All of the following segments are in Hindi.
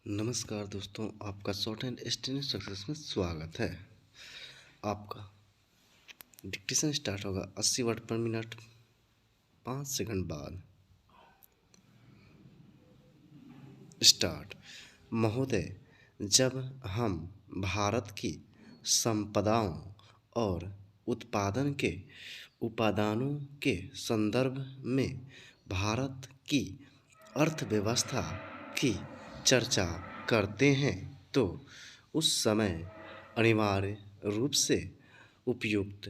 नमस्कार दोस्तों, आपका शॉर्ट एंड स्टेनी सक्सेस में स्वागत है। आपका डिक्टेशन स्टार्ट होगा 80 वर्ड पर मिनट 5 सेकंड बाद। स्टार्ट। महोदय, जब हम भारत की संपदाओं और उत्पादन के उपादानों के संदर्भ में भारत की अर्थव्यवस्था की चर्चा करते हैं तो उस समय अनिवार्य रूप से उपयुक्त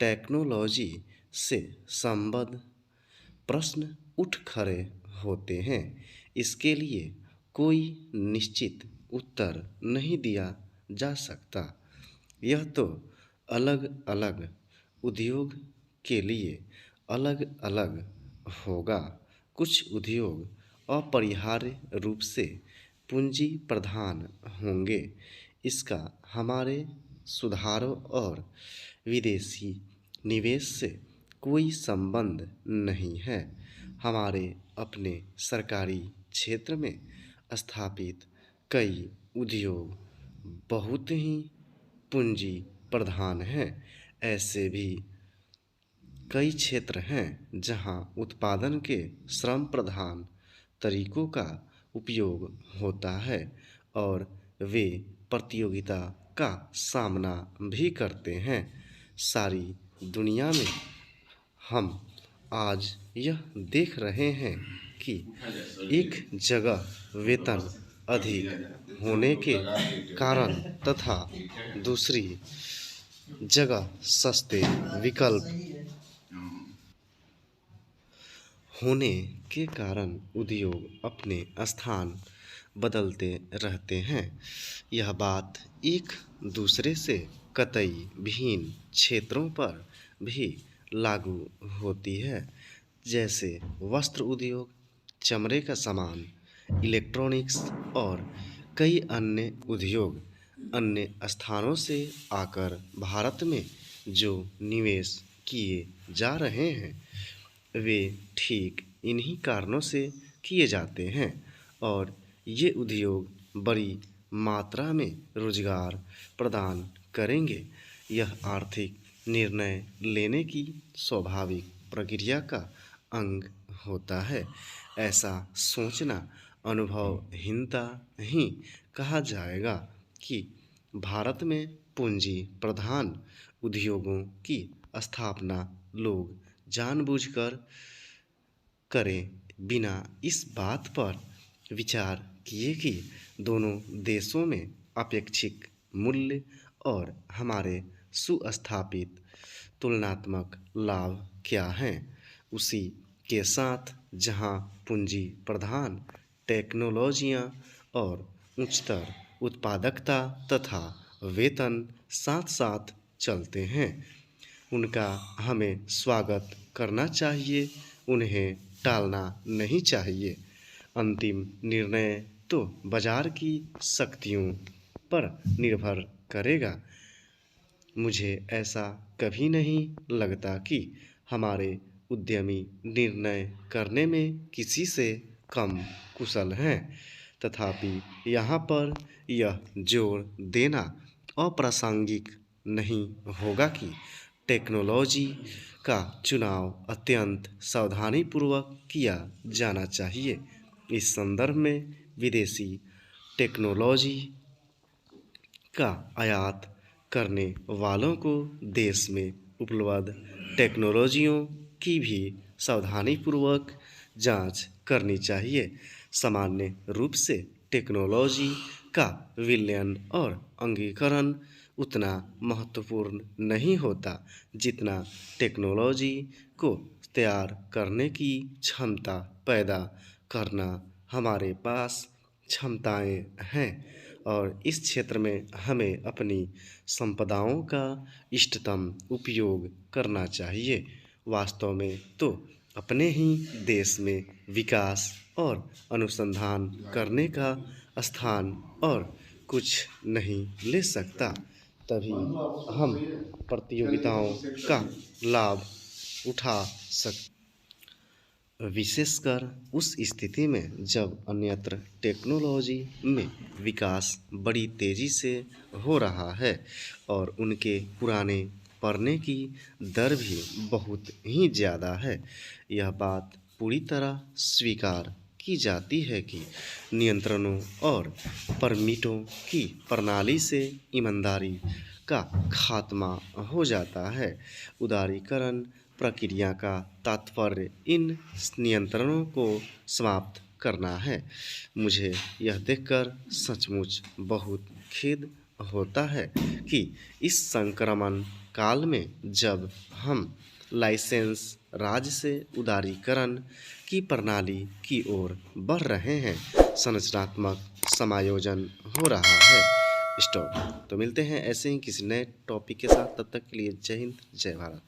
टेक्नोलॉजी से संबद्ध प्रश्न उठ खड़े होते हैं। इसके लिए कोई निश्चित उत्तर नहीं दिया जा सकता। यह तो अलग अलग उद्योग के लिए अलग अलग होगा। कुछ उद्योग अपरिहार्य रूप से पूंजी प्रधान होंगे। इसका हमारे सुधारों और विदेशी निवेश से कोई संबंध नहीं है। हमारे अपने सरकारी क्षेत्र में स्थापित कई उद्योग बहुत ही पूंजी प्रधान हैं। ऐसे भी कई क्षेत्र हैं जहां उत्पादन के श्रम प्रधान तरीकों का उपयोग होता है और वे प्रतियोगिता का सामना भी करते हैं। सारी दुनिया में हम आज यह देख रहे हैं कि एक जगह वेतन अधिक होने के कारण तथा दूसरी जगह सस्ते विकल्प होने के कारण उद्योग अपने स्थान बदलते रहते हैं। यह बात एक दूसरे से कतई भिन्न क्षेत्रों पर भी लागू होती है, जैसे वस्त्र उद्योग, चमड़े का सामान, इलेक्ट्रॉनिक्स और कई अन्य उद्योग अन्य स्थानों से आकर भारत में जो निवेश किए जा रहे हैं वे ठीक इन्हीं कारणों से किए जाते हैं और ये उद्योग बड़ी मात्रा में रोजगार प्रदान करेंगे। यह आर्थिक निर्णय लेने की स्वाभाविक प्रक्रिया का अंग होता है। ऐसा सोचना अनुभवहीनता ही कहा जाएगा कि भारत में पूंजी प्रधान उद्योगों की स्थापना लोग जानबूझकर करें, बिना इस बात पर विचार किए कि दोनों देशों में अपेक्षित मूल्य और हमारे सुस्थापित तुलनात्मक लाभ क्या हैं। उसी के साथ जहां पूंजी प्रधान टेक्नोलॉजियां और उच्चतर उत्पादकता तथा वेतन साथ साथ चलते हैं, उनका हमें स्वागत करना चाहिए, उन्हें टालना नहीं चाहिए। अंतिम निर्णय तो बाजार की शक्तियों पर निर्भर करेगा। मुझे ऐसा कभी नहीं लगता कि हमारे उद्यमी निर्णय करने में किसी से कम कुशल हैं। तथापि यहाँ पर यह जोर देना अप्रासंगिक नहीं होगा कि टेक्नोलॉजी का चुनाव अत्यंत सावधानीपूर्वक किया जाना चाहिए। इस संदर्भ में विदेशी टेक्नोलॉजी का आयात करने वालों को देश में उपलब्ध टेक्नोलॉजियों की भी सावधानीपूर्वक जांच करनी चाहिए। सामान्य रूप से टेक्नोलॉजी का विलयन और अंगीकरण उतना महत्वपूर्ण नहीं होता जितना टेक्नोलॉजी को तैयार करने की क्षमता पैदा करना। हमारे पास क्षमताएं हैं और इस क्षेत्र में हमें अपनी संपदाओं का इष्टतम उपयोग करना चाहिए। वास्तव में तो अपने ही देश में विकास और अनुसंधान करने का स्थान और कुछ नहीं ले सकता। तभी हम प्रतियोगिताओं का लाभ उठा विशेषकर उस स्थिति में जब अन्यत्र टेक्नोलॉजी में विकास बड़ी तेज़ी से हो रहा है और उनके पुराने पढ़ने की दर भी बहुत ही ज़्यादा है। यह बात पूरी तरह स्वीकार की जाती है कि नियंत्रणों और परमिटों की प्रणाली से ईमानदारी का खात्मा हो जाता है। उदारीकरण प्रक्रिया का तात्पर्य इन नियंत्रणों को समाप्त करना है। मुझे यह देखकर सचमुच बहुत खेद होता है कि इस संक्रमण काल में जब हम लाइसेंस राज से उदारीकरण की प्रणाली की ओर बढ़ रहे हैं, संरचनात्मक समायोजन हो रहा है। स्टॉप। तो मिलते हैं ऐसे ही किसी नए टॉपिक के साथ, तब तक के लिए जय हिंद, जय भारत।